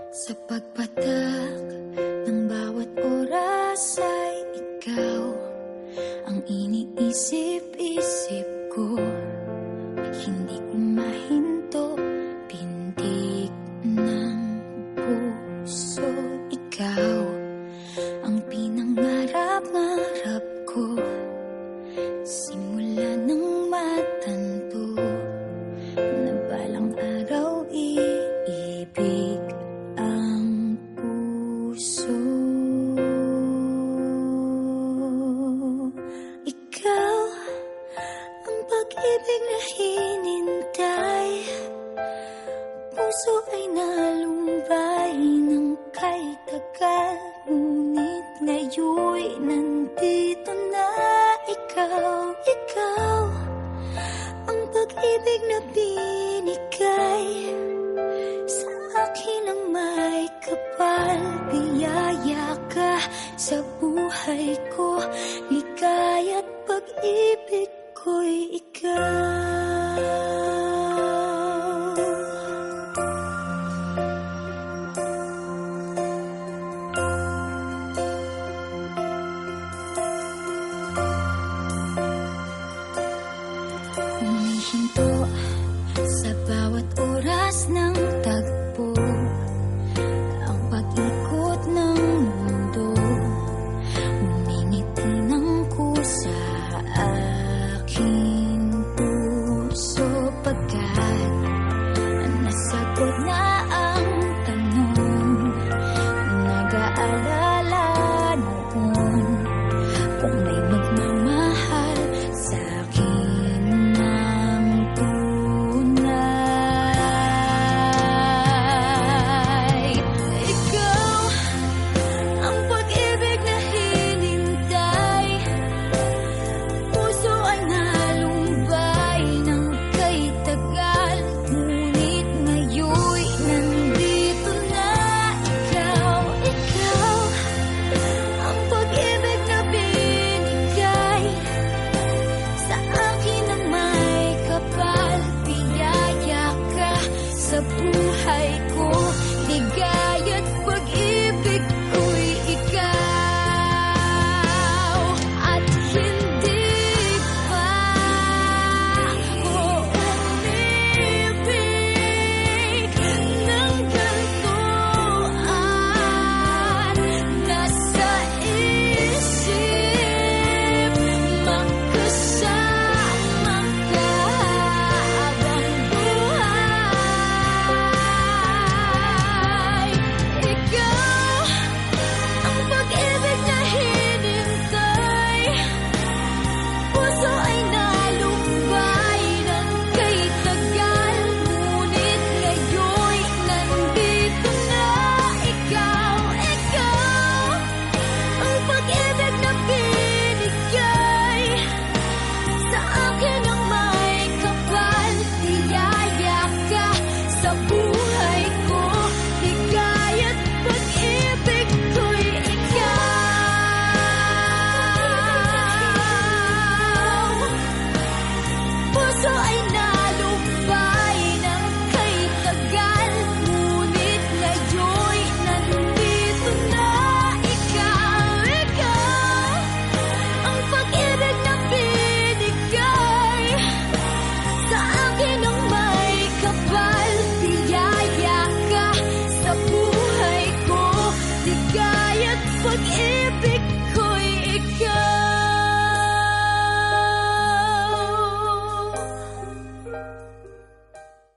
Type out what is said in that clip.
Sa pagpatak ng bawat oras ay ikaw ang iniisip-isip ko. Hindi ko mahinto, pintig ng puso. Ikaw ang pinangarap-ngarap ko, simula ng matanto na balang araw iibig ang puso. Ikaw ang pag-ibig na hinintay, puso ay nalumbay ng kay tagal, ngunit ngayon'y nandito na ikaw. Ikaw ang pag-ibig na binigay sa akin ang may kapal. Biyaya ka sa buhay ko, ligaya't pag-ibig ko'y ikaw. Humihinto sa bawat oras ng tagpo, ang pag-ikot ng mundo, umingiti ng kusa aking puso. Pagkat nasagot na ang tanong, nag-aalala noon kung may magmamahal sa'kin ng tunay. Ikaw ang pag-ibig na hinintay, puso ay nalumbay ng kay tagal, ngunit ngayon'y nandito na ikaw. Ikaw ang pag-ibig na binigay sa akin ang may kapal. Biyaya ka sa buhay ko, ligaya